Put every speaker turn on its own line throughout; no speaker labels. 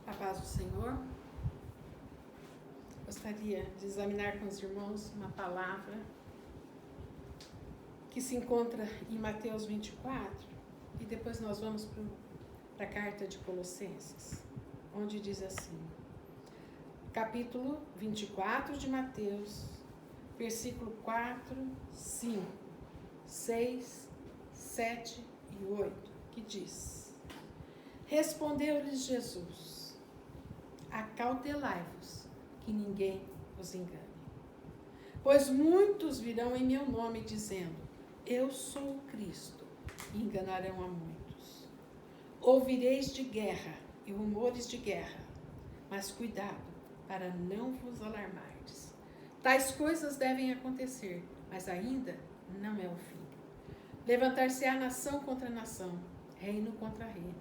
A paz do Senhor. Gostaria de examinar com os irmãos uma palavra que se encontra em Mateus 24 e depois nós vamos para a carta de Colossenses, onde diz assim, capítulo 24 de Mateus, versículo 4, 5, 6, 7 e 8, que diz: Respondeu-lhes Jesus: Acautelai-vos, que ninguém os engane. Pois muitos virão em meu nome dizendo: Eu sou o Cristo, e enganarão a muitos. Ouvireis de guerra e rumores de guerra, mas cuidado para não vos alarmardes. Tais coisas devem acontecer, mas ainda não é o fim. Levantar-se-á nação contra nação, reino contra reino,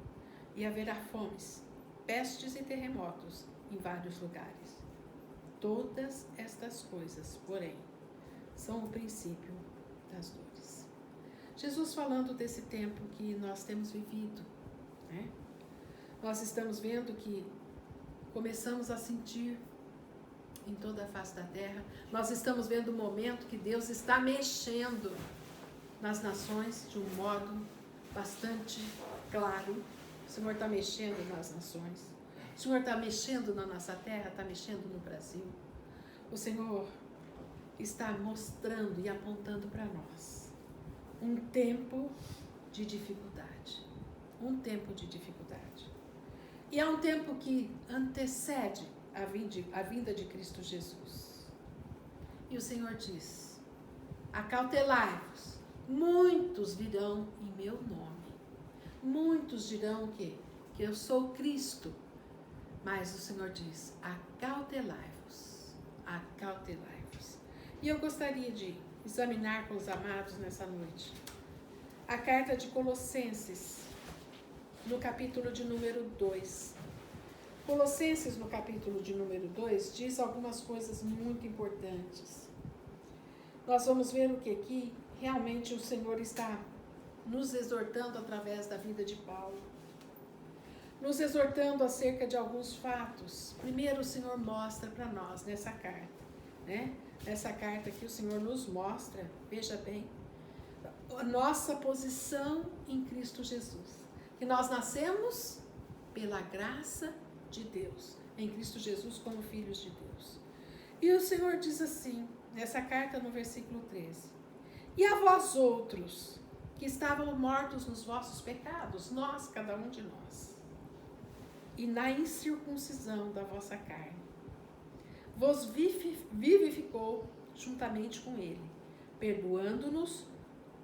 e haverá fomes, pestes e terremotos em vários lugares. Todas estas coisas, porém, são o princípio das dores. Jesus falando desse tempo que nós temos vivido, né? Nós estamos vendo que começamos a sentir em toda a face da terra, nós estamos vendo o momento que Deus está mexendo nas nações de um modo bastante claro. O Senhor está mexendo nas nações. O Senhor está mexendo na nossa terra, está mexendo no Brasil. O Senhor está mostrando e apontando para nós um tempo de dificuldade. Um tempo de dificuldade. E é um tempo que antecede a vinda de Cristo Jesus. E o Senhor diz: Acautelai-vos, muitos virão em meu nome. Muitos dirão o quê? Que eu sou Cristo. Mas o Senhor diz: acautelai-vos, acautelai-vos. E eu gostaria de examinar com os amados nessa noite a carta de Colossenses, no capítulo de número 2. Colossenses, no capítulo de número 2, diz algumas coisas muito importantes. Nós vamos ver o que realmente o Senhor está nos exortando através da vida de Paulo. Nos exortando acerca de alguns fatos. Primeiro o Senhor mostra para nós nessa carta, né? Nessa carta que o Senhor nos mostra, veja bem, a nossa posição em Cristo Jesus. Que nós nascemos pela graça de Deus, em Cristo Jesus como filhos de Deus. E o Senhor diz assim, nessa carta no versículo 13: E a vós outros, que estavam mortos nos vossos pecados, nós, cada um de nós, e na incircuncisão da vossa carne, vos vivificou juntamente com ele, perdoando-nos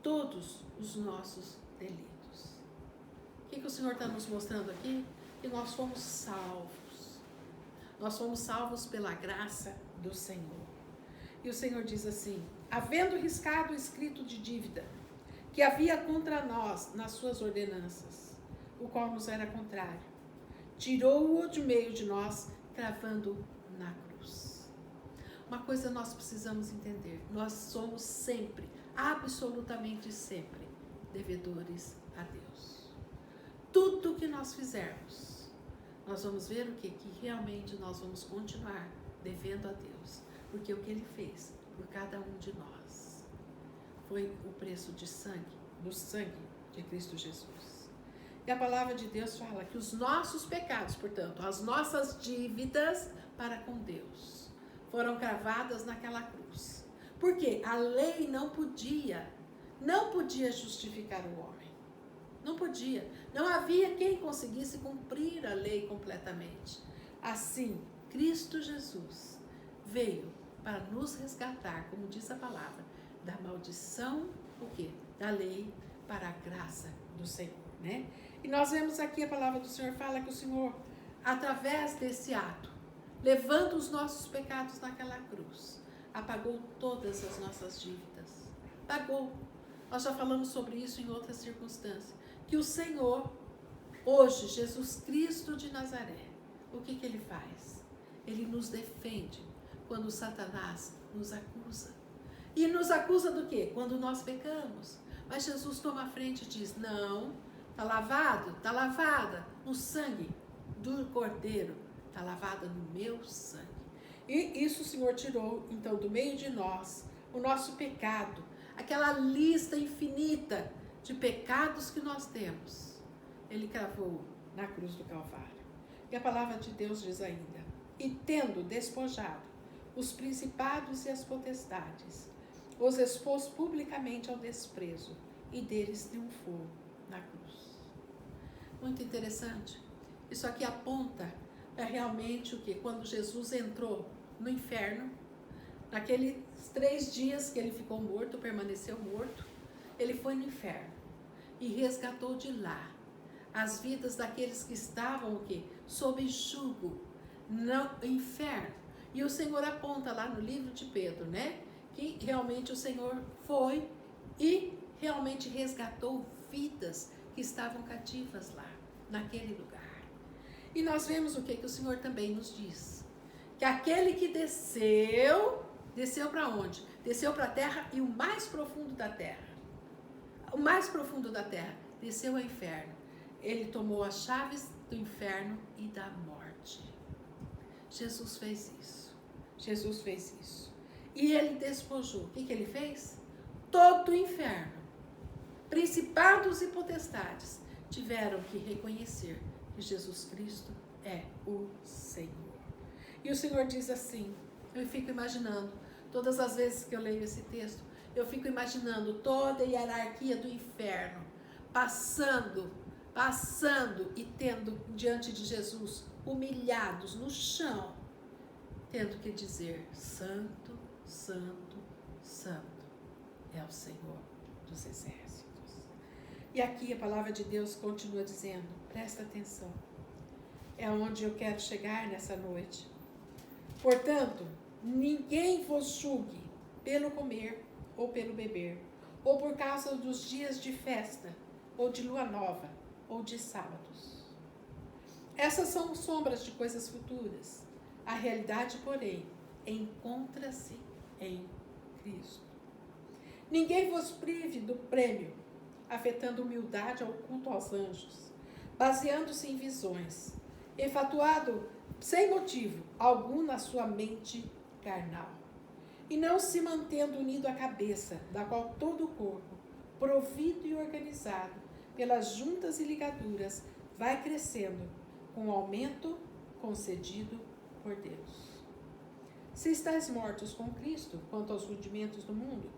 todos os nossos delitos. O que o Senhor está nos mostrando aqui? Que nós fomos salvos. Nós fomos salvos pela graça do Senhor. E o Senhor diz assim: havendo riscado o escrito de dívida que havia contra nós nas suas ordenanças, o qual nos era contrário, tirou-o de meio de nós, cravando na cruz. Uma coisa nós precisamos entender: nós somos sempre, absolutamente sempre, devedores a Deus. Tudo que nós fizermos, nós vamos ver o que? Que realmente nós vamos continuar devendo a Deus, porque o que Ele fez por cada um de nós foi o preço de sangue, do sangue de Cristo Jesus. E a palavra de Deus fala que os nossos pecados, portanto, as nossas dívidas para com Deus, foram cravadas naquela cruz. Porque a lei não podia justificar o homem. Não podia. Não havia quem conseguisse cumprir a lei completamente. Assim, Cristo Jesus veio para nos resgatar, como diz a palavra, da maldição, o quê? Da lei para a graça do Senhor, né? E nós vemos aqui a palavra do Senhor fala que o Senhor, através desse ato, levando os nossos pecados naquela cruz, apagou todas as nossas dívidas. Pagou. Nós já falamos sobre isso em outras circunstâncias. Que o Senhor, hoje, Jesus Cristo de Nazaré, o que Ele faz? Ele nos defende quando Satanás nos acusa. E nos acusa do quê? Quando nós pecamos. Mas Jesus toma a frente e diz: não, está lavado, está lavada no sangue do Cordeiro está lavada no meu sangue. E isso o Senhor tirou, então, do meio de nós, o nosso pecado, aquela lista infinita de pecados que nós temos. Ele cravou na cruz do Calvário. E a palavra de Deus diz ainda: e tendo despojado os principados e as potestades, os expôs publicamente ao desprezo, e deles triunfou na cruz. Muito interessante. Isso aqui aponta realmente o que? Quando Jesus entrou no inferno, naqueles 3 dias que ele ficou morto, permaneceu morto, ele foi no inferno e resgatou de lá as vidas daqueles que estavam o quê? Sob jugo no inferno. E o Senhor aponta lá no livro de Pedro, né? Que realmente o Senhor foi e realmente resgatou vidas que estavam cativas lá, naquele lugar. E nós vemos o que o Senhor também nos diz. Que aquele que desceu para onde? Desceu para a terra e o mais profundo da terra. O mais profundo da terra, desceu ao inferno. Ele tomou as chaves do inferno e da morte. Jesus fez isso. Jesus fez isso. E ele despojou. O que ele fez? Todo o inferno, principados e potestades, tiveram que reconhecer que Jesus Cristo é o Senhor. E o Senhor diz assim, eu fico imaginando, todas as vezes que eu leio esse texto, eu fico imaginando toda a hierarquia do inferno, passando e tendo diante de Jesus, humilhados no chão, tendo que dizer, santo, santo, santo é o Senhor dos exércitos. E aqui a palavra de Deus continua dizendo, presta atenção, é onde eu quero chegar nessa noite. Portanto, ninguém vos julgue pelo comer ou pelo beber, ou por causa dos dias de festa, ou de lua nova, ou de sábados. Essas são sombras de coisas futuras. A realidade, porém, encontra-se em Cristo. Ninguém vos prive do prêmio, afetando humildade ao culto aos anjos, baseando-se em visões, enfatuado sem motivo algum na sua mente carnal, e não se mantendo unido à cabeça, da qual todo o corpo, provido e organizado pelas juntas e ligaduras, vai crescendo com o aumento concedido por Deus. Se estáis mortos com Cristo quanto aos rudimentos do mundo,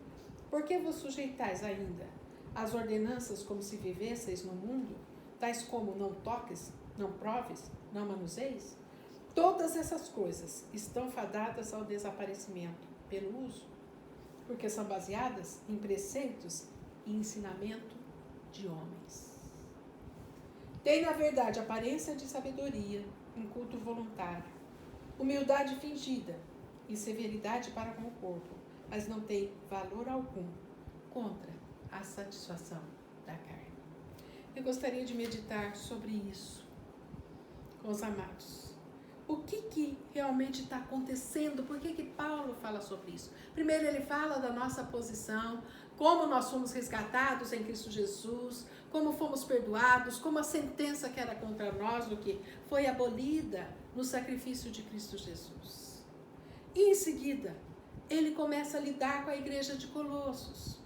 por que vos sujeitais ainda às ordenanças como se vivesseis no mundo, tais como não toques, não proves, não manuseis? Todas essas coisas estão fadadas ao desaparecimento pelo uso, porque são baseadas em preceitos e ensinamento de homens. Tem, na verdade, aparência de sabedoria, um culto voluntário, humildade fingida e severidade para com o corpo, mas não tem valor algum contra a satisfação da carne. Eu gostaria de meditar sobre isso com os amados. O que realmente está acontecendo? Por que Paulo fala sobre isso? Primeiro ele fala da nossa posição, como nós fomos resgatados em Cristo Jesus, como fomos perdoados, como a sentença que era contra nós, o que foi abolida no sacrifício de Cristo Jesus. E em seguida, ele começa a lidar com a igreja de Colossos.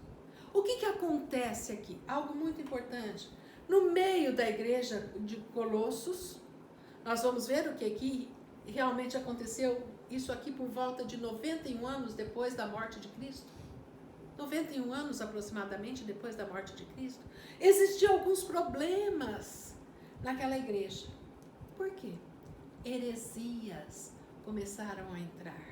O que acontece aqui? Algo muito importante. No meio da igreja de Colossos, nós vamos ver o que aqui realmente aconteceu, isso aqui por volta de 91 anos depois da morte de Cristo. 91 anos aproximadamente depois da morte de Cristo. Existiam alguns problemas naquela igreja. Por quê? Heresias começaram a entrar.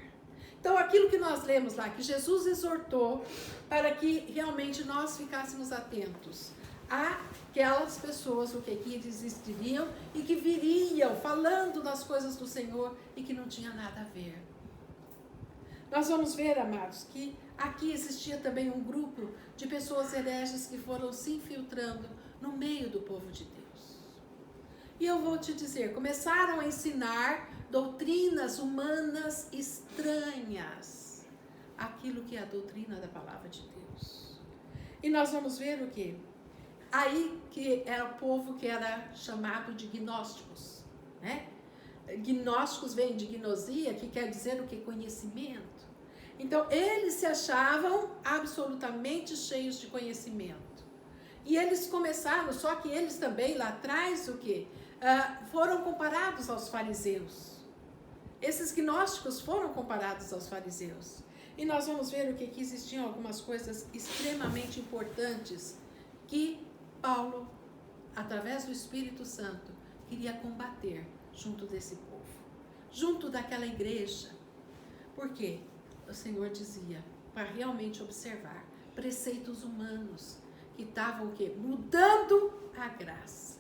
Então, aquilo que nós lemos lá, que Jesus exortou para que realmente nós ficássemos atentos aquelas pessoas, o que existiriam e que viriam falando das coisas do Senhor e que não tinha nada a ver. Nós vamos ver, amados, que aqui existia também um grupo de pessoas hereges que foram se infiltrando no meio do povo de Deus. E eu vou te dizer, começaram a ensinar doutrinas humanas estranhas, aquilo que é a doutrina da palavra de Deus. E nós vamos ver o quê? Aí que era o povo que era chamado de gnósticos, né? Gnósticos vem de gnosia, que quer dizer o que? Conhecimento. Então, eles se achavam absolutamente cheios de conhecimento. E eles começaram, só que eles também lá atrás, o quê? Foram comparados aos fariseus. Esses gnósticos foram comparados aos fariseus. E nós vamos ver o que existiam algumas coisas extremamente importantes que Paulo, através do Espírito Santo, queria combater junto desse povo, junto daquela igreja. Por quê? O Senhor dizia para realmente observar preceitos humanos que estavam o quê? Mudando a graça.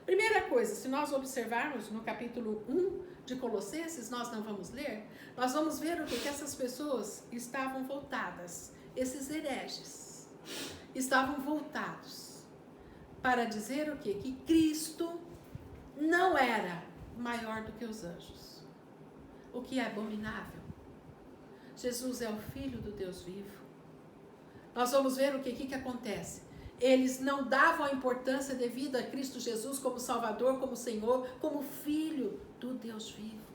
Primeira coisa, se nós observarmos no capítulo 1 de Colossenses, nós não vamos ler, nós vamos ver o quê? Que essas pessoas estavam voltadas, esses hereges, estavam voltados para dizer o quê? Que Cristo não era maior do que os anjos, o que é abominável. Jesus é o Filho do Deus vivo. Nós vamos ver o que acontece. Eles não davam a importância devida a Cristo Jesus como Salvador, como Senhor, como Filho do Deus vivo.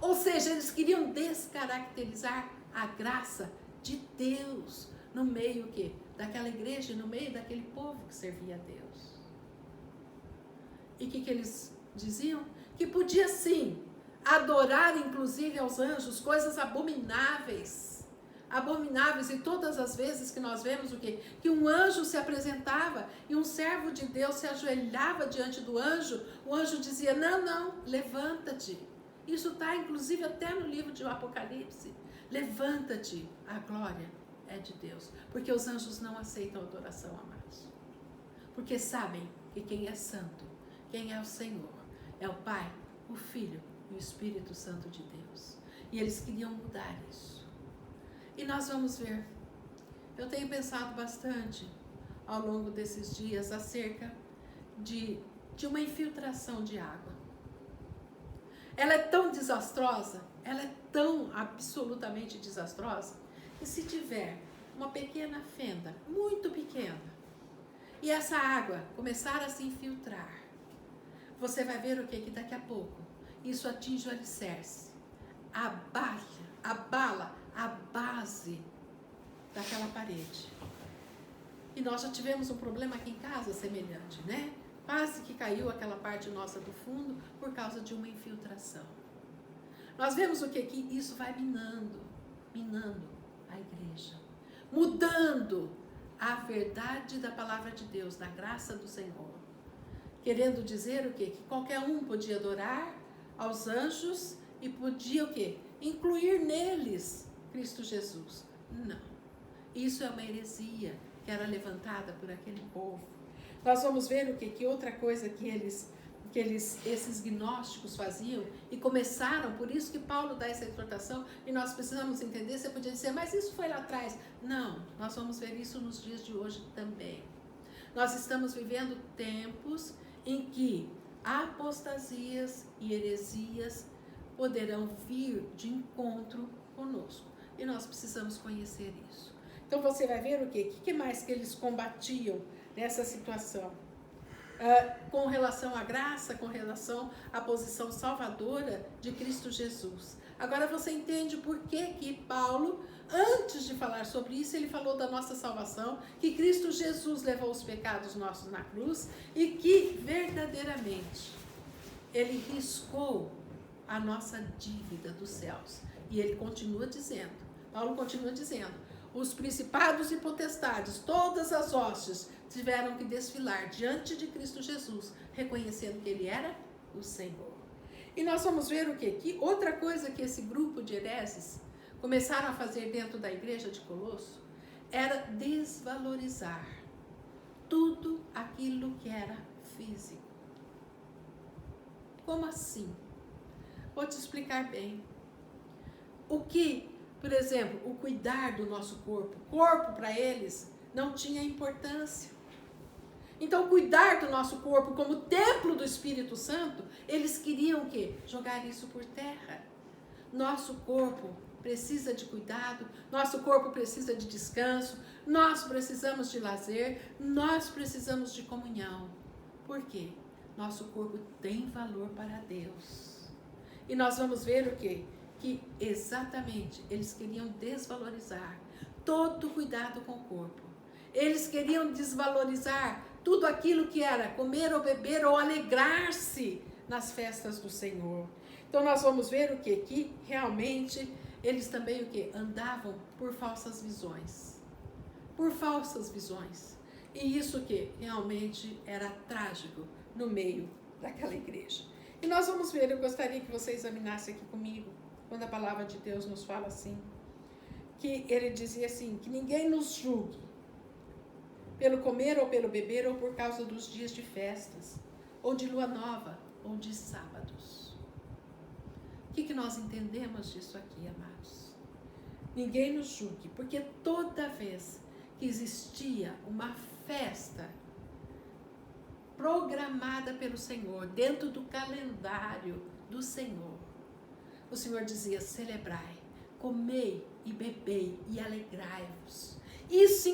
Ou seja, eles queriam descaracterizar a graça de Deus no meio o quê? Daquela igreja, no meio daquele povo que servia a Deus. E o que eles diziam? Que podia sim adorar inclusive aos anjos, coisas abomináveis, e todas as vezes que nós vemos o quê? Que um anjo se apresentava e um servo de Deus se ajoelhava diante do anjo, o anjo dizia, não, levanta-te. Isso está inclusive até no livro de Apocalipse. Levanta-te, a glória é de Deus, porque os anjos não aceitam adoração, amados, porque sabem que quem é santo, quem é o Senhor, é o Pai, o Filho e o Espírito Santo de Deus. E eles queriam mudar isso. E nós vamos ver. Eu tenho pensado bastante ao longo desses dias acerca de uma infiltração de água. Ela é tão desastrosa, ela é tão absolutamente desastrosa, que se tiver uma pequena fenda, muito pequena, e essa água começar a se infiltrar, você vai ver o quê? Que daqui a pouco isso atinge o alicerce, abala a base daquela parede. E nós já tivemos um problema aqui em casa semelhante, né? Quase que caiu aquela parte nossa do fundo por causa de uma infiltração. Nós vemos o quê? Que isso vai minando a igreja, mudando a verdade da palavra de Deus, da graça do Senhor. Querendo dizer o quê? Que qualquer um podia adorar aos anjos e podia o quê? Incluir neles Cristo Jesus. Não. Isso é uma heresia que era levantada por aquele povo. Nós vamos ver o quê? Que outra coisa que esses gnósticos faziam e começaram, por isso que Paulo dá essa exortação e nós precisamos entender. Você podia dizer, mas isso foi lá atrás. Não, nós vamos ver isso nos dias de hoje também. Nós estamos vivendo tempos em que apostasias e heresias poderão vir de encontro conosco. E nós precisamos conhecer isso. Então você vai ver o quê? O que mais que eles combatiam nessa situação? Com relação à graça, com relação à posição salvadora de Cristo Jesus. Agora você entende por que Paulo, antes de falar sobre isso, ele falou da nossa salvação, que Cristo Jesus levou os pecados nossos na cruz e que verdadeiramente ele riscou a nossa dívida dos céus. E ele continua dizendo, Paulo continua dizendo, os principados e potestades, todas as hostes, tiveram que desfilar diante de Cristo Jesus, reconhecendo que ele era o Senhor. E nós vamos ver o quê? Que outra coisa que esse grupo de hereges começaram a fazer dentro da igreja de Colosso era desvalorizar tudo aquilo que era físico. Como assim? Vou te explicar bem. O que, por exemplo, o cuidar do nosso corpo para eles não tinha importância. Então, cuidar do nosso corpo como templo do Espírito Santo, eles queriam o quê? Jogar isso por terra. Nosso corpo precisa de cuidado, nosso corpo precisa de descanso, nós precisamos de lazer, nós precisamos de comunhão. Por quê? nosso corpo tem valor para Deus. E nós vamos ver o quê? Que exatamente eles queriam desvalorizar todo o cuidado com o corpo. Eles queriam desvalorizar tudo aquilo que era comer ou beber ou alegrar-se nas festas do Senhor. Então nós vamos ver o quê? Que realmente eles também o quê? Andavam por falsas visões. Por falsas visões. E isso que realmente era trágico no meio daquela igreja. E nós vamos ver, eu gostaria que você examinasse aqui comigo, quando a palavra de Deus nos fala assim, que ele dizia assim, que ninguém nos julgue pelo comer ou pelo beber ou por causa dos dias de festas, ou de lua nova, ou de sábados. O que nós entendemos disso aqui, amados? Ninguém nos julgue, porque toda vez que existia uma festa programada pelo Senhor, dentro do calendário do Senhor, o Senhor dizia, celebrai, comei e bebei e alegrai-vos. Isso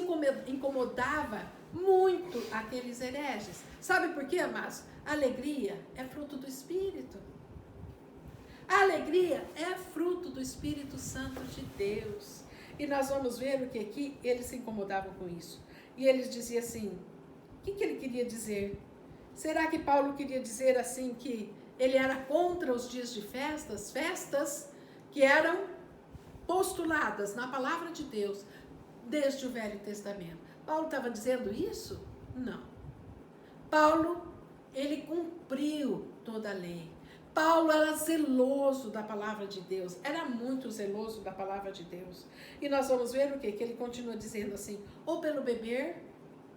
incomodava muito aqueles hereges. Sabe por quê, amados? A alegria é fruto do Espírito. A alegria é fruto do Espírito Santo de Deus. E nós vamos ver o que aqui eles se incomodavam com isso. E eles diziam assim, o que ele queria dizer? Será que Paulo queria dizer assim que ele era contra os dias de festas? Festas que eram postuladas na palavra de Deus desde o Velho Testamento. Paulo estava dizendo isso? Não. Paulo, ele cumpriu toda a lei. Paulo era zeloso da palavra de Deus, era muito zeloso da palavra de Deus. E nós vamos ver o quê? Que ele continua dizendo assim, ou pelo beber,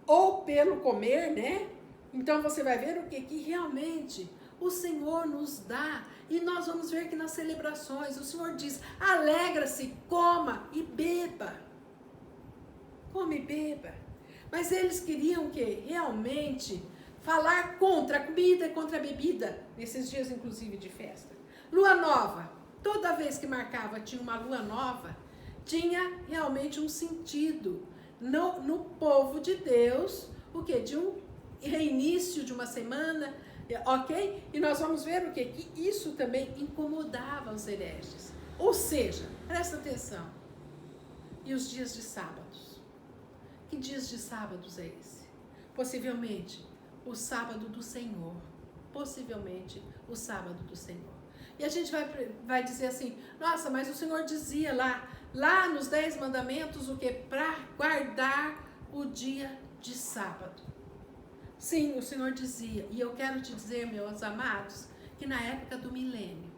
ou pelo comer, né? Então você vai ver o quê? Que realmente o Senhor nos dá. E nós vamos ver que nas celebrações o Senhor diz, alegra-se, coma e beba. Come e beba. Mas eles queriam o quê? Realmente falar contra a comida e contra a bebida, nesses dias inclusive de festa. Lua nova, toda vez que marcava tinha uma lua nova, tinha realmente um sentido no povo de Deus, o quê? De um reinício de uma semana, ok? E nós vamos ver o quê? Que isso também incomodava os hereges. Ou seja, presta atenção, e os dias de sábados? Que dias de sábados é esse? Possivelmente o sábado do Senhor. Possivelmente o sábado do Senhor. E a gente vai dizer assim, nossa, mas o Senhor dizia lá nos 10 mandamentos o que? Para guardar o dia de sábado. Sim, o Senhor dizia, e eu quero te dizer, meus amados, que na época do milênio,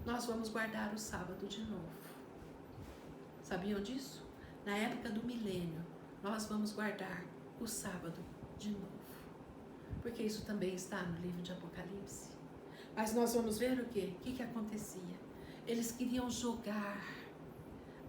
nós vamos guardar o sábado de novo. Sabiam disso? Na época do milênio, nós vamos guardar o sábado de novo. Porque isso também está no livro de Apocalipse. Mas nós vamos ver o quê? O que acontecia? Eles queriam jogar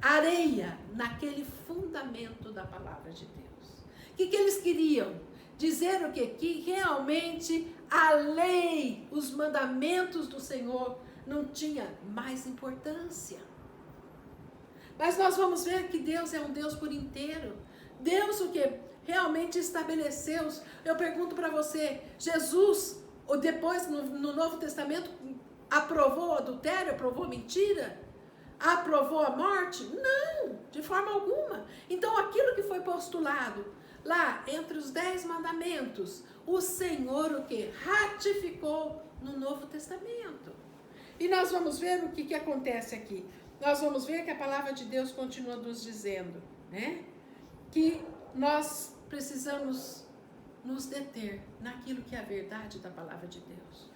areia naquele fundamento da palavra de Deus. O que eles queriam? Dizer o quê? Que realmente a lei, os mandamentos do Senhor não tinha mais importância. Mas nós vamos ver que Deus é um Deus por inteiro. Deus o quê? Realmente estabeleceu. Eu pergunto para você, Jesus, ou depois no Novo Testamento, aprovou o adultério, aprovou a mentira? Aprovou a morte? Não, de forma alguma. Então aquilo que foi postulado lá entre os 10 mandamentos, o Senhor o quê? Ratificou no Novo Testamento. E nós vamos ver o que acontece aqui. Nós vamos ver que a palavra de Deus continua nos dizendo, né? Que nós precisamos nos deter naquilo que é a verdade da palavra de Deus.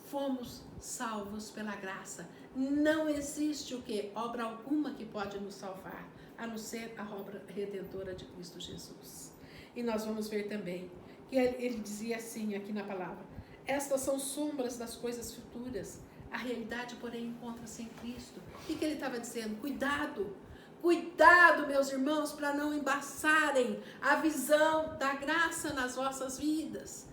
Fomos salvos pela graça. Não existe o quê? Obra alguma que pode nos salvar, a não ser a obra redentora de Cristo Jesus. E nós vamos ver também que ele dizia assim aqui na palavra, estas são sombras das coisas futuras, a realidade, porém, encontra-se em Cristo. O que ele estava dizendo? Cuidado! Cuidado, meus irmãos, para não embaçarem a visão da graça nas vossas vidas.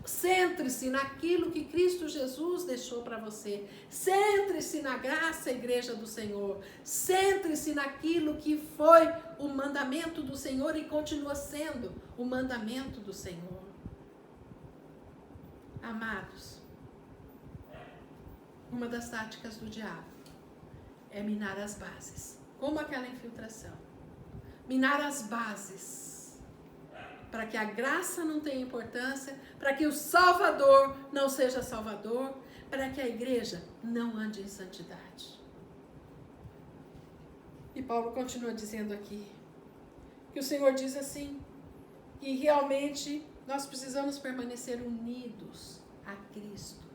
Centre-se naquilo que Cristo Jesus deixou para você. Centre-se na graça, igreja do Senhor. Centre-se naquilo que foi o mandamento do Senhor e continua sendo o mandamento do Senhor. Amados, uma das táticas do diabo é minar as bases. Como aquela infiltração. Minar as bases. Para que a graça não tenha importância, para que o Salvador não seja Salvador, para que a igreja não ande em santidade. E Paulo continua dizendo aqui, que o Senhor diz assim, que realmente nós precisamos permanecer unidos a Cristo,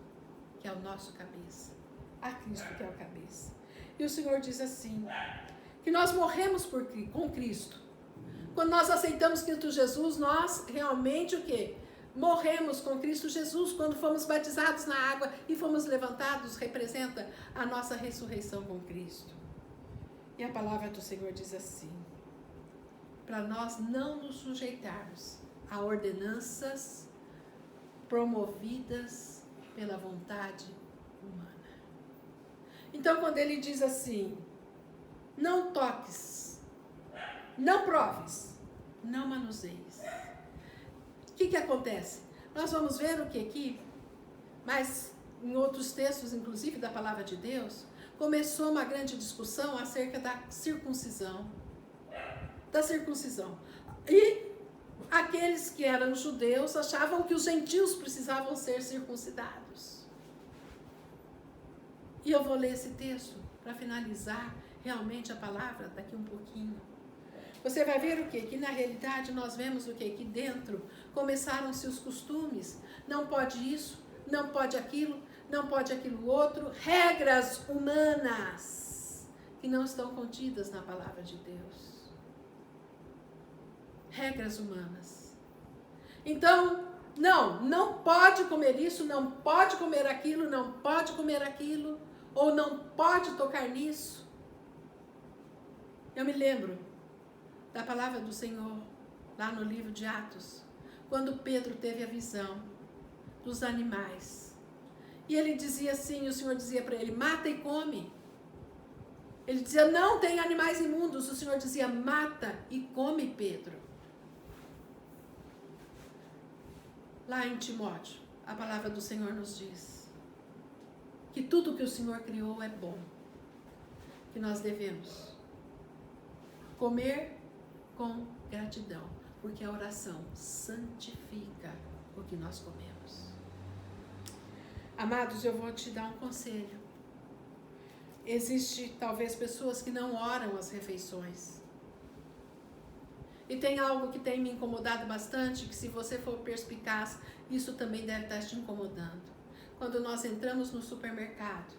que é o nosso cabeça. A Cristo, que é o cabeça. E o Senhor diz assim, que nós morremos com Cristo. Quando nós aceitamos Cristo Jesus, nós realmente o quê? Morremos com Cristo Jesus. Quando fomos batizados na água e fomos levantados, representa a nossa ressurreição com Cristo. E a palavra do Senhor diz assim, para nós não nos sujeitarmos a ordenanças promovidas pela vontade humana. Então, quando ele diz assim, não toques, não proves, não manuseies. O que acontece? Nós vamos ver o que aqui, mas em outros textos, inclusive da palavra de Deus, começou uma grande discussão acerca da circuncisão. Da circuncisão. E aqueles que eram judeus achavam que os gentios precisavam ser circuncidados. E eu vou ler esse texto para finalizar realmente a palavra daqui um pouquinho. Você vai ver o quê? Que na realidade nós vemos o quê? Que dentro começaram-se os costumes. Não pode isso, não pode aquilo, não pode aquilo outro. Regras humanas que não estão contidas na palavra de Deus. Regras humanas. Então, não pode comer isso, não pode comer aquilo, não pode comer aquilo, ou não pode tocar nisso. Eu me lembro da palavra do Senhor, lá no livro de Atos, quando Pedro teve a visão dos animais. E ele dizia assim, o Senhor dizia para ele, mata e come. Ele dizia, não tem animais imundos. O Senhor dizia, mata e come, Pedro. Lá em Timóteo, a palavra do Senhor nos diz que tudo que o Senhor criou é bom, que nós devemos comer com gratidão, porque a oração santifica o que nós comemos. Amados, eu vou te dar um conselho. Existe talvez pessoas que não oram as refeições. E tem algo que tem me incomodado bastante, que se você for perspicaz, isso também deve estar te incomodando. Quando nós entramos no supermercado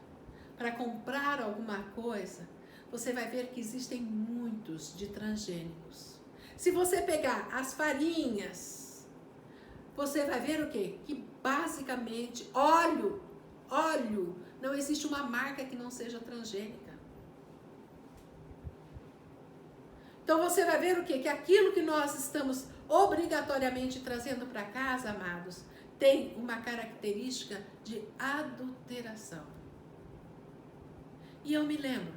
para comprar alguma coisa, você vai ver que existem muitos de transgênicos. Se você pegar as farinhas, você vai ver o quê? Que basicamente, óleo, não existe uma marca que não seja transgênica. Então você vai ver o quê? Que aquilo que nós estamos obrigatoriamente trazendo para casa, amados, tem uma característica de adulteração. E eu me lembro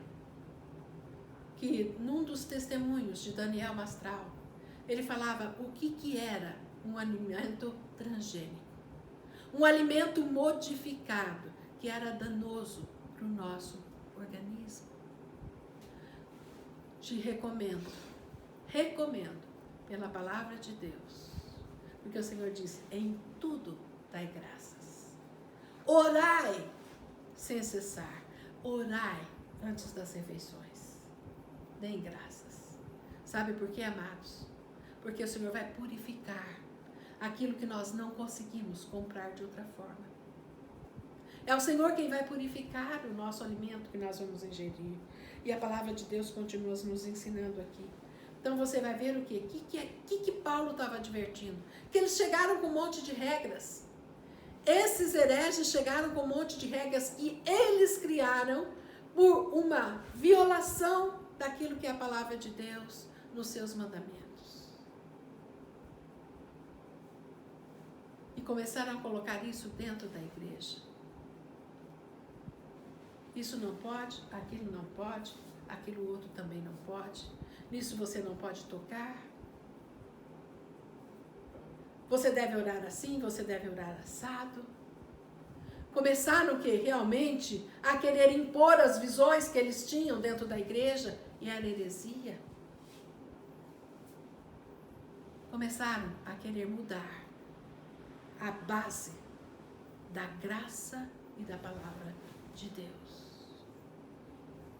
que num dos testemunhos de Daniel Mastral, ele falava o que era um alimento transgênico. Um alimento modificado, que era danoso para o nosso organismo. Te recomendo, pela palavra de Deus, porque o Senhor diz, em tudo dai graças. Orai sem cessar, orai antes das refeições. Deem graças. Sabe por quê, amados? Porque o Senhor vai purificar aquilo que nós não conseguimos comprar de outra forma. É o Senhor quem vai purificar o nosso alimento que nós vamos ingerir. E a palavra de Deus continua nos ensinando aqui. Então você vai ver o quê? O que Paulo estava advertindo? Que eles chegaram com um monte de regras. Esses hereges chegaram com um monte de regras que eles criaram por uma violação daquilo que é a palavra de Deus nos seus mandamentos. E começaram a colocar isso dentro da igreja. Isso não pode, aquilo não pode, aquilo outro também não pode. Nisso você não pode tocar. Você deve orar assim, você deve orar assado. Começaram o quê? Realmente a querer impor as visões que eles tinham dentro da igreja, e era heresia. Começaram a querer mudar a base da graça e da palavra de Deus.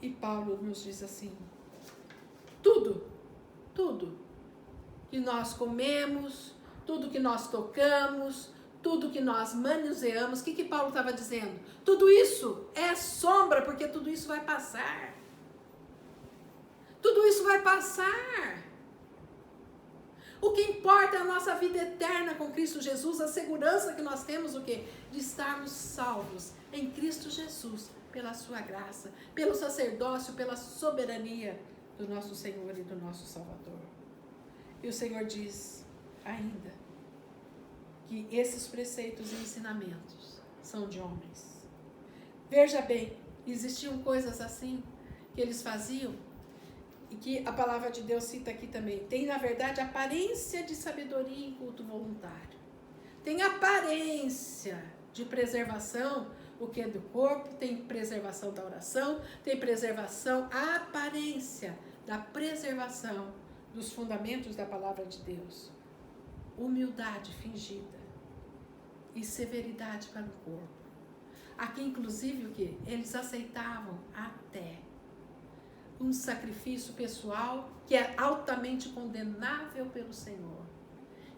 E Paulo nos diz assim: tudo que nós comemos, tudo que nós tocamos, tudo que nós manuseamos, o que Paulo estava dizendo? Tudo isso é sombra, porque tudo isso vai passar. Tudo isso vai passar. O que importa é a nossa vida eterna com Cristo Jesus, a segurança que nós temos, o quê? De estarmos salvos em Cristo Jesus, pela sua graça, pelo sacerdócio, pela soberania do nosso Senhor e do nosso Salvador. E o Senhor diz ainda que esses preceitos e ensinamentos são de homens. Veja bem, existiam coisas assim que eles faziam, e que a palavra de Deus cita aqui também. Tem, na verdade, aparência de sabedoria em culto voluntário. Tem aparência de preservação, o que é do corpo, tem preservação da oração, tem preservação, a aparência da preservação dos fundamentos da palavra de Deus. Humildade fingida e severidade para o corpo. Aqui, inclusive, o que? Eles aceitavam até um sacrifício pessoal que é altamente condenável pelo Senhor,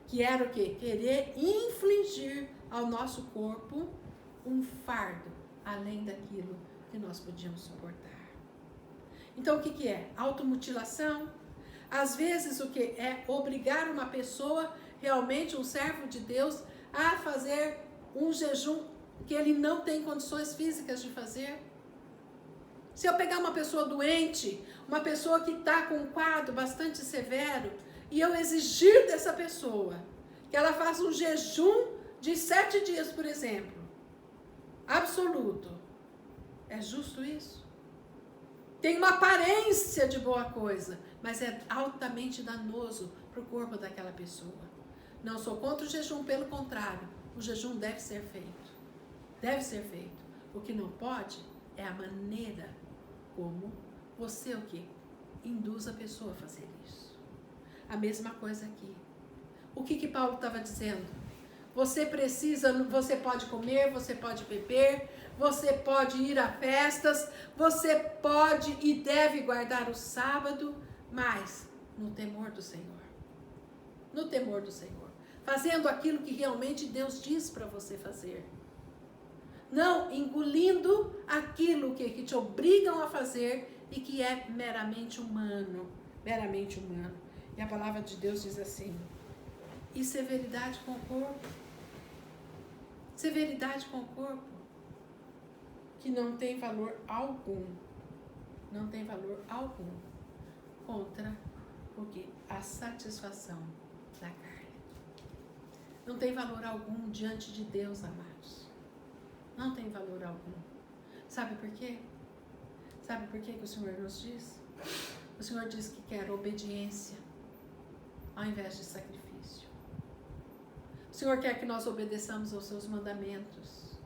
que era o quê? Querer infligir ao nosso corpo um fardo além daquilo que nós podíamos suportar. Então, o que é? Automutilação. Às vezes, o que é? Obrigar uma pessoa, realmente um servo de Deus, a fazer um jejum que ele não tem condições físicas de fazer. Se eu pegar uma pessoa doente, uma pessoa que está com um quadro bastante severo, e eu exigir dessa pessoa que ela faça um jejum de 7 dias, por exemplo, absoluto, é justo isso? Tem uma aparência de boa coisa, mas é altamente danoso para o corpo daquela pessoa. Não sou contra o jejum, pelo contrário, o jejum deve ser feito. Deve ser feito. O que não pode é a maneira como você o quê? Induz a pessoa a fazer isso. A mesma coisa aqui. O que Paulo estava dizendo? Você pode comer, você pode beber, você pode ir a festas, você pode e deve guardar o sábado, mas no temor do Senhor. No temor do Senhor. Fazendo aquilo que realmente Deus diz para você fazer. Não engolindo aquilo que te obrigam a fazer e que é meramente humano. Meramente humano. E a palavra de Deus diz assim: e severidade com o corpo. Severidade com o corpo. Que não tem valor algum. Não tem valor algum contra o quê? A satisfação da carne. Não tem valor algum diante de Deus, amados. Não tem valor algum. Sabe por quê? Sabe por quê que o Senhor nos diz? O Senhor diz que quer obediência ao invés de sacrifício. O Senhor quer que nós obedeçamos aos seus mandamentos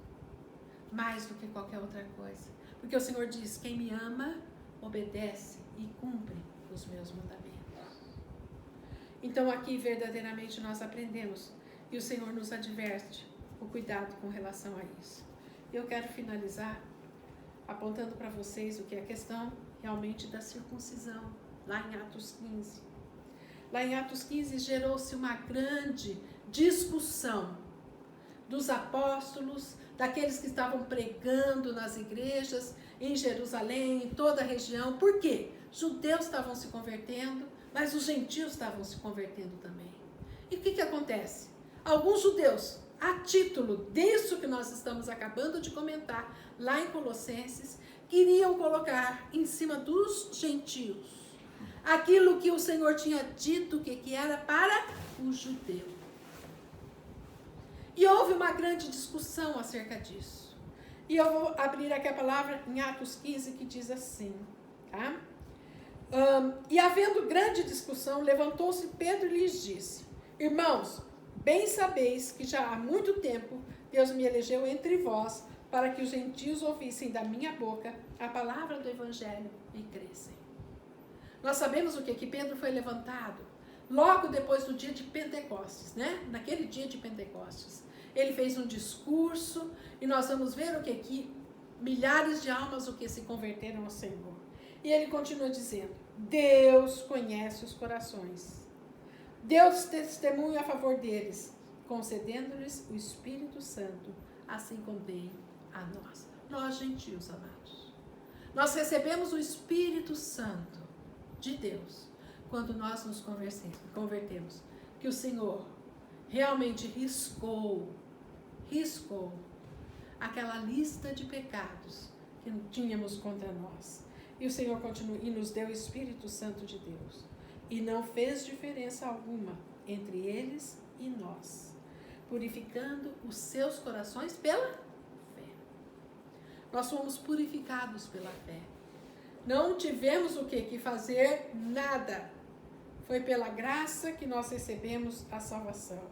mais do que qualquer outra coisa. Porque o Senhor diz: quem me ama, obedece e cumpre os meus mandamentos. Então aqui verdadeiramente nós aprendemos, e o Senhor nos adverte o cuidado com relação a isso. Eu quero finalizar apontando para vocês o que é a questão realmente da circuncisão, lá em Atos 15. Lá em Atos 15 gerou-se uma grande discussão dos apóstolos, daqueles que estavam pregando nas igrejas em Jerusalém, em toda a região. Por quê? Judeus estavam se convertendo, mas os gentios estavam se convertendo também. E o que acontece? Alguns judeus, a título disso que nós estamos acabando de comentar lá em Colossenses, queriam colocar em cima dos gentios aquilo que o Senhor tinha dito que era para o judeu. E houve uma grande discussão acerca disso. E eu vou abrir aqui a palavra em Atos 15, que diz assim, tá? E havendo grande discussão, levantou-se Pedro e lhes disse: irmãos, bem sabeis que já há muito tempo Deus me elegeu entre vós para que os gentios ouvissem da minha boca a palavra do evangelho e crescem. Nós sabemos o quê? Que Pedro foi levantado logo depois do dia de Pentecostes, né? Naquele dia de Pentecostes. Ele fez um discurso e nós vamos ver o quê? Que milhares de almas o que se converteram ao Senhor. E ele continua dizendo: Deus conhece os corações. Deus testemunha a favor deles, concedendo-lhes o Espírito Santo, assim também a nós. Nós, gentios, amados. Nós recebemos o Espírito Santo de Deus quando nós nos convertemos. Que o Senhor realmente riscou aquela lista de pecados que tínhamos contra nós. E o Senhor continua e nos deu o Espírito Santo de Deus. E não fez diferença alguma entre eles e nós, purificando os seus corações pela fé. Nós fomos purificados pela fé. Não tivemos o que fazer nada. Foi pela graça que nós recebemos a salvação.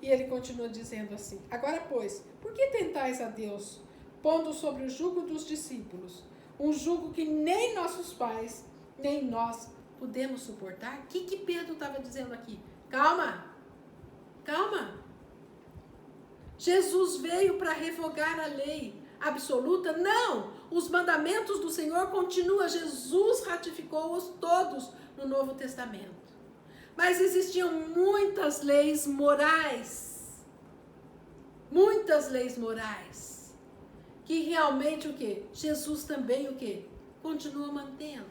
E ele continua dizendo assim: agora, pois, por que tentais a Deus, pondo sobre o jugo dos discípulos, um jugo que nem nossos pais, nem nós podemos suportar? O que Pedro estava dizendo aqui? Calma. Jesus veio para revogar a lei absoluta? Não! Os mandamentos do Senhor continuam. Jesus ratificou-os todos no Novo Testamento. Mas existiam muitas leis morais. Muitas leis morais. Que realmente o quê? Jesus também o quê? Continua mantendo.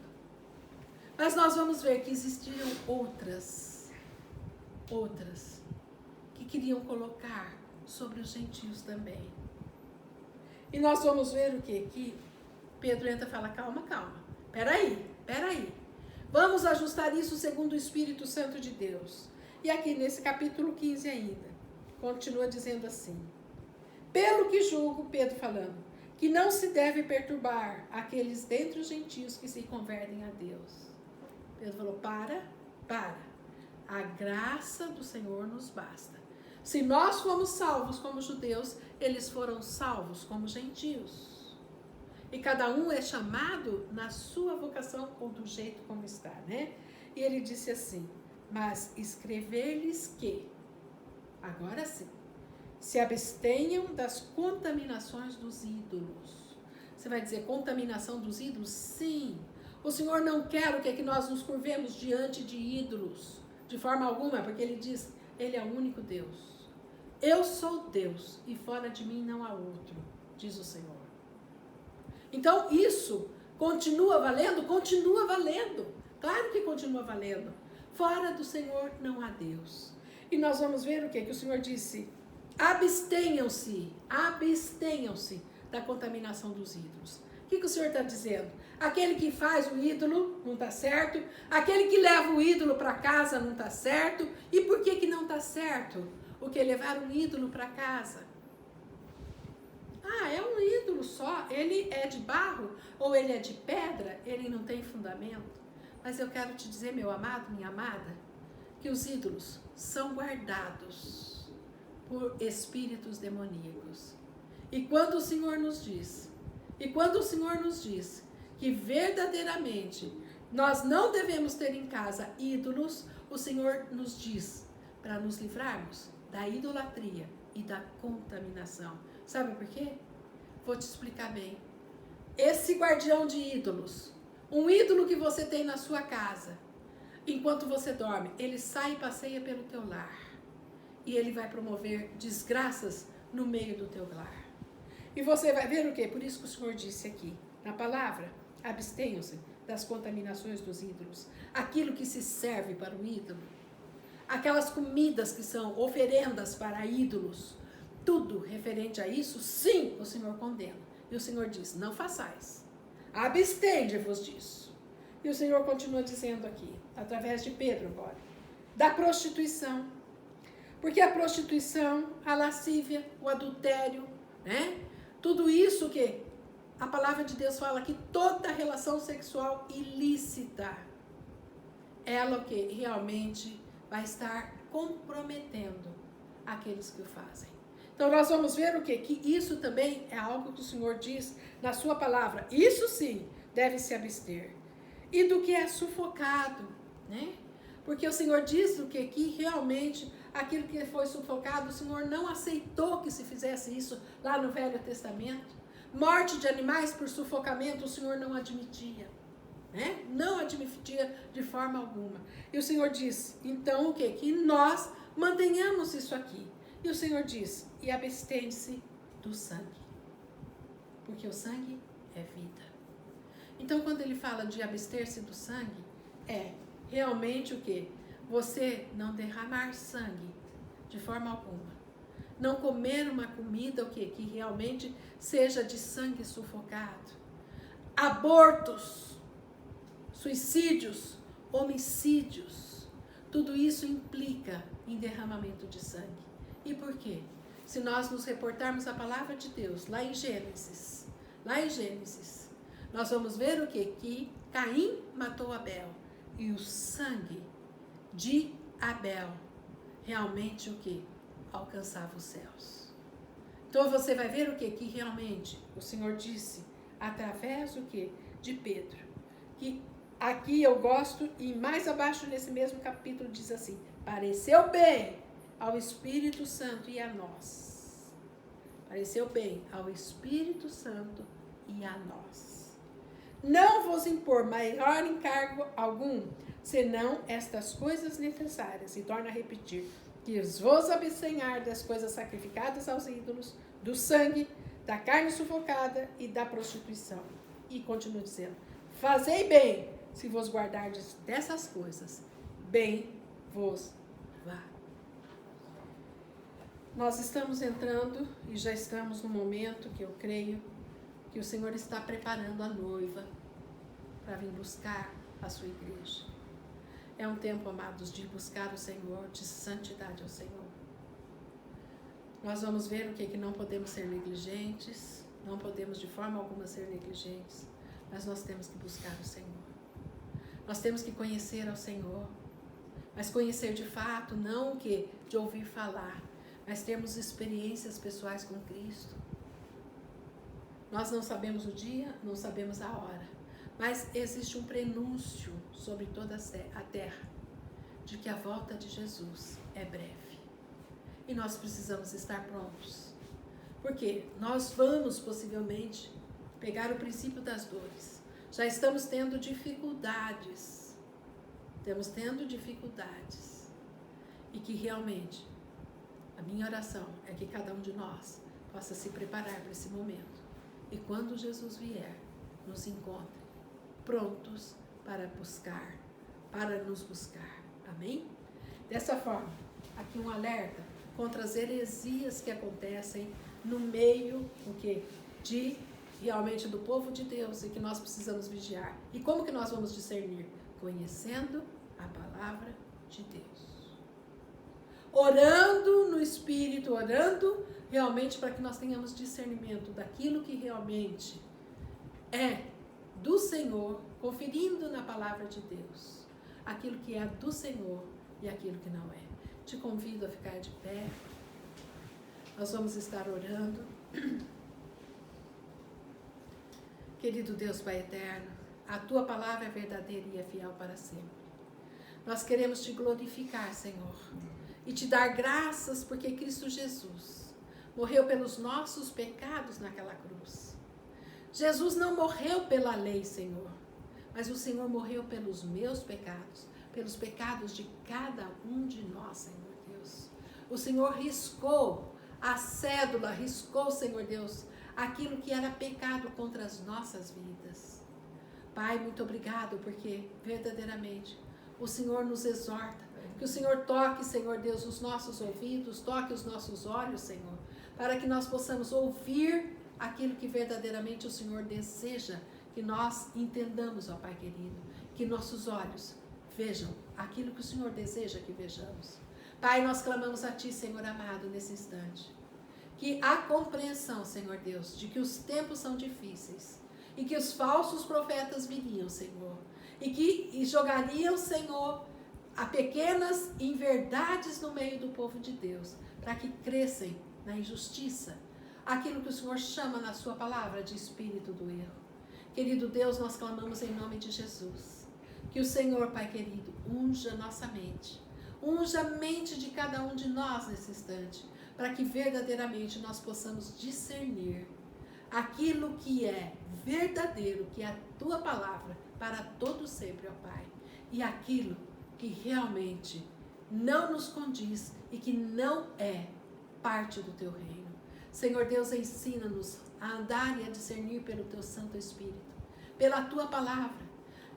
Mas nós vamos ver que existiam outras que queriam colocar sobre os gentios também. E nós vamos ver o quê? Que Pedro entra e fala: calma. Peraí. Vamos ajustar isso segundo o Espírito Santo de Deus. E aqui nesse capítulo 15 ainda, continua dizendo assim: pelo que julgo, Pedro falando, que não se deve perturbar aqueles dentre os gentios que se convertem a Deus. Pedro falou: para. A graça do Senhor nos basta. Se nós fomos salvos como judeus, eles foram salvos como gentios. E cada um é chamado na sua vocação ou do jeito como está, né? E ele disse assim: mas escrever-lhes que, agora sim, se abstenham das contaminações dos ídolos. Você vai dizer contaminação dos ídolos? Sim. O Senhor não quer o que nós nos curvemos diante de ídolos, de forma alguma, porque ele diz: ele é o único Deus. Eu sou Deus e fora de mim não há outro, diz o Senhor. Então isso continua valendo? Continua valendo. Claro que continua valendo. Fora do Senhor não há Deus. E nós vamos ver o que? Que o Senhor disse: abstenham-se da contaminação dos ídolos. O que o Senhor está dizendo? Aquele que faz o ídolo não está certo. Aquele que leva o ídolo para casa não está certo. E por que não está certo? O que? Levar um ídolo para casa. É um ídolo só. Ele é de barro ou ele é de pedra. Ele não tem fundamento. Mas eu quero te dizer, meu amado, minha amada, que os ídolos são guardados por espíritos demoníacos. E quando o Senhor nos diz que verdadeiramente nós não devemos ter em casa ídolos, o Senhor nos diz para nos livrarmos da idolatria e da contaminação. Sabe por quê? Vou te explicar bem. Esse guardião de ídolos, um ídolo que você tem na sua casa, enquanto você dorme, ele sai e passeia pelo teu lar. E ele vai promover desgraças no meio do teu lar. E você vai ver o quê? Por isso que o Senhor disse aqui, na palavra: abstenham-se das contaminações dos ídolos. Aquilo que se serve para o ídolo. Aquelas comidas que são oferendas para ídolos. Tudo referente a isso, sim, o Senhor condena. E o Senhor diz: não façais. Abstende-vos disso. E o Senhor continua dizendo aqui, através de Pedro agora, da prostituição. Porque a prostituição, a lascívia, o adultério, né? Tudo isso que a palavra de Deus fala que toda relação sexual ilícita, ela o que realmente vai estar comprometendo aqueles que o fazem. Então nós vamos ver o quê? Que isso também é algo que o Senhor diz na sua palavra. Isso sim, deve se abster. E do que é sufocado, né? Porque o Senhor diz o quê? Que realmente aquilo que foi sufocado, o Senhor não aceitou que se fizesse isso lá no Velho Testamento. Morte de animais por sufocamento, o Senhor não admitia. Né? Não admitia de forma alguma. E o Senhor diz, então o quê? Que nós mantenhamos isso aqui. E o Senhor diz, e abstende-se do sangue. Porque o sangue é vida. Então quando ele fala de abster-se do sangue, é realmente o quê? Você não derramar sangue de forma alguma. Não comer uma comida o quê? Que realmente seja de sangue sufocado. Abortos, suicídios, homicídios, tudo isso implica em derramamento de sangue. E por quê? Se nós nos reportarmos a palavra de Deus, lá em Gênesis, nós vamos ver o quê? Que Caim matou Abel. E o sangue de Abel realmente o quê? Alcançava os céus. Então você vai ver o quê? Que realmente o Senhor disse, através do quê? De Pedro, que aqui eu gosto, e mais abaixo nesse mesmo capítulo diz assim, pareceu bem ao Espírito Santo e a nós. Pareceu bem ao Espírito Santo e a nós. Não vos impor maior encargo algum, senão estas coisas necessárias. E torna a repetir, que vos abstenhar das coisas sacrificadas aos ídolos, do sangue, da carne sufocada e da prostituição. E continua dizendo, fazei bem, se vos guardardes dessas coisas, bem vos vá. Nós estamos entrando e já estamos no momento que eu creio que o Senhor está preparando a noiva para vir buscar a sua igreja. É um tempo, amados, de buscar o Senhor, de santidade ao Senhor. Nós vamos ver o que não podemos ser negligentes, não podemos de forma alguma ser negligentes, mas nós temos que buscar o Senhor. Nós temos que conhecer ao Senhor, mas conhecer de fato, não o que de ouvir falar, mas termos experiências pessoais com Cristo. Nós não sabemos o dia, não sabemos a hora, mas existe um prenúncio sobre toda a terra, de que a volta de Jesus é breve. E nós precisamos estar prontos, porque nós vamos possivelmente pegar o princípio das dores. Já estamos tendo dificuldades, e que realmente a minha oração é que cada um de nós possa se preparar para esse momento. E quando Jesus vier, nos encontre prontos para nos buscar. Amém? Dessa forma, aqui um alerta contra as heresias que acontecem no meio realmente do povo de Deus, e que nós precisamos vigiar. E como que nós vamos discernir? Conhecendo a palavra de Deus. Orando no Espírito, orando realmente para que nós tenhamos discernimento daquilo que realmente é do Senhor, conferindo na palavra de Deus aquilo que é do Senhor e aquilo que não é. Te convido a ficar de pé. Nós vamos estar orando. Querido Deus Pai eterno, a Tua palavra é verdadeira e é fiel para sempre. Nós queremos Te glorificar, Senhor, e Te dar graças porque Cristo Jesus morreu pelos nossos pecados naquela cruz. Jesus não morreu pela lei, Senhor, mas o Senhor morreu pelos meus pecados, pelos pecados de cada um de nós, Senhor Deus. O Senhor riscou a cédula, riscou, Senhor Deus, aquilo que era pecado contra as nossas vidas. Pai, muito obrigado, porque verdadeiramente o Senhor nos exorta, que o Senhor toque, Senhor Deus, os nossos ouvidos, toque os nossos olhos, Senhor, para que nós possamos ouvir aquilo que verdadeiramente o Senhor deseja que nós entendamos, ó Pai querido, que nossos olhos vejam aquilo que o Senhor deseja que vejamos. Pai, nós clamamos a Ti, Senhor amado, nesse instante, que a compreensão, Senhor Deus, de que os tempos são difíceis e que os falsos profetas viriam, Senhor, e jogariam, Senhor, a pequenas inverdades no meio do povo de Deus, para que crescem na injustiça, aquilo que o Senhor chama na sua palavra de espírito do erro. Querido Deus, nós clamamos em nome de Jesus, que o Senhor, Pai querido, unja nossa mente, unja a mente de cada um de nós nesse instante, para que verdadeiramente nós possamos discernir aquilo que é verdadeiro, que é a Tua palavra, para todo sempre, ó Pai, e aquilo que realmente não nos condiz e que não é parte do Teu reino. Senhor Deus, ensina-nos a andar e a discernir pelo Teu Santo Espírito, pela Tua palavra.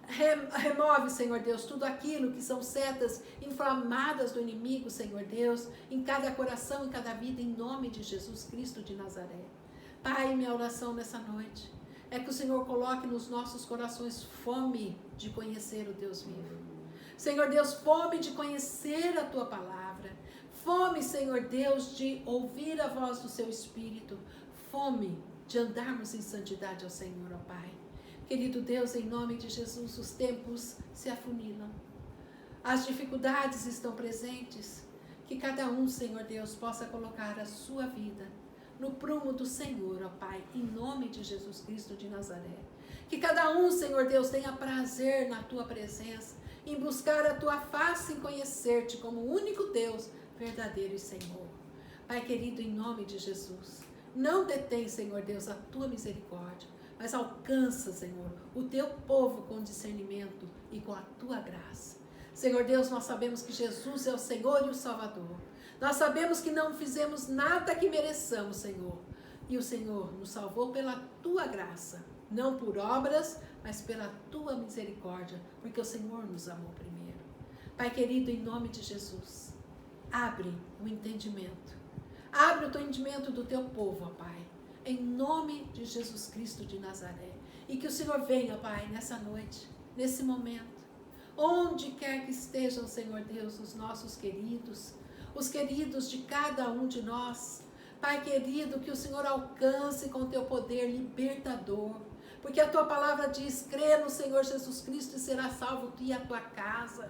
Remove, Senhor Deus, tudo aquilo que são setas inflamadas do inimigo, Senhor Deus, em cada coração, em cada vida, em nome de Jesus Cristo de Nazaré. Pai, minha oração nessa noite é que o Senhor coloque nos nossos corações fome de conhecer o Deus vivo. Senhor Deus, fome de conhecer a Tua palavra. Fome, Senhor Deus, de ouvir a voz do Seu Espírito. Fome de andarmos em santidade ao Senhor, ó Pai. Querido Deus, em nome de Jesus, os tempos se afunilam. As dificuldades estão presentes. Que cada um, Senhor Deus, possa colocar a sua vida no prumo do Senhor, ó Pai, em nome de Jesus Cristo de Nazaré. Que cada um, Senhor Deus, tenha prazer na Tua presença, em buscar a Tua face, em conhecer-Te como o único Deus verdadeiro e Senhor. Pai querido, em nome de Jesus, não detém, Senhor Deus, a Tua misericórdia, mas alcança, Senhor, o Teu povo com discernimento e com a Tua graça. Senhor Deus, nós sabemos que Jesus é o Senhor e o Salvador. Nós sabemos que não fizemos nada que mereçamos, Senhor. E o Senhor nos salvou pela Tua graça, não por obras, mas pela Tua misericórdia, porque o Senhor nos amou primeiro. Pai querido, em nome de Jesus, abre o entendimento. Abre o entendimento do Teu povo, ó Pai, em nome de Jesus Cristo de Nazaré. E que o Senhor venha, Pai, nessa noite, nesse momento, onde quer que estejam, Senhor Deus, os nossos queridos, os queridos de cada um de nós. Pai querido, que o Senhor alcance com o Teu poder libertador, porque a Tua palavra diz, crê no Senhor Jesus Cristo e será salvo tu e a tua casa.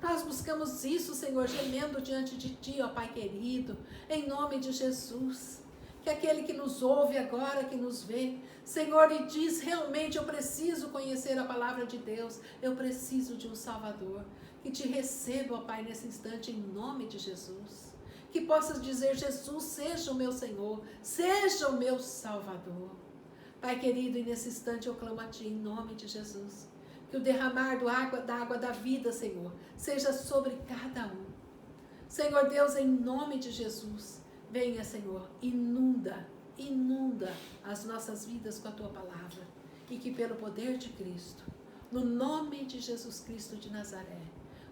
Nós buscamos isso, Senhor, gemendo diante de Ti, ó Pai querido, em nome de Jesus. Que aquele que nos ouve agora, que nos vê, Senhor, e diz, realmente eu preciso conhecer a palavra de Deus, eu preciso de um Salvador. Que Te receba, ó Pai, nesse instante, em nome de Jesus. Que possas dizer, Jesus, seja o meu Senhor, seja o meu Salvador. Pai querido, e nesse instante eu clamo a Ti, em nome de Jesus. Que o derramar da água da vida, Senhor, seja sobre cada um. Senhor Deus, em nome de Jesus, venha, Senhor, inunda as nossas vidas com a Tua palavra. E que pelo poder de Cristo, no nome de Jesus Cristo de Nazaré,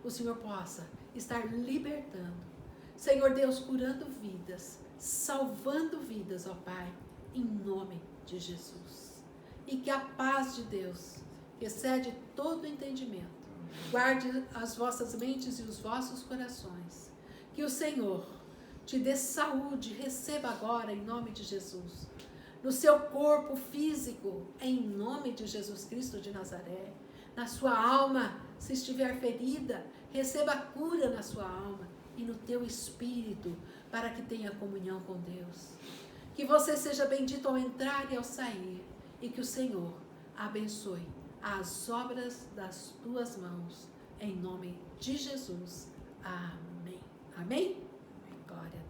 o Senhor possa estar libertando. Senhor Deus, curando vidas, salvando vidas, ó Pai, em nome de Jesus. E que a paz de Deus, que excede todo entendimento, guarde as vossas mentes e os vossos corações. Que o Senhor te dê saúde, receba agora em nome de Jesus, no seu corpo físico, em nome de Jesus Cristo de Nazaré, na sua alma, se estiver ferida, receba a cura na sua alma e no teu espírito, para que tenha comunhão com Deus. Que você seja bendito ao entrar e ao sair, e que o Senhor abençoe as obras das tuas mãos, em nome de Jesus. Amém. Amém? Glória a Deus.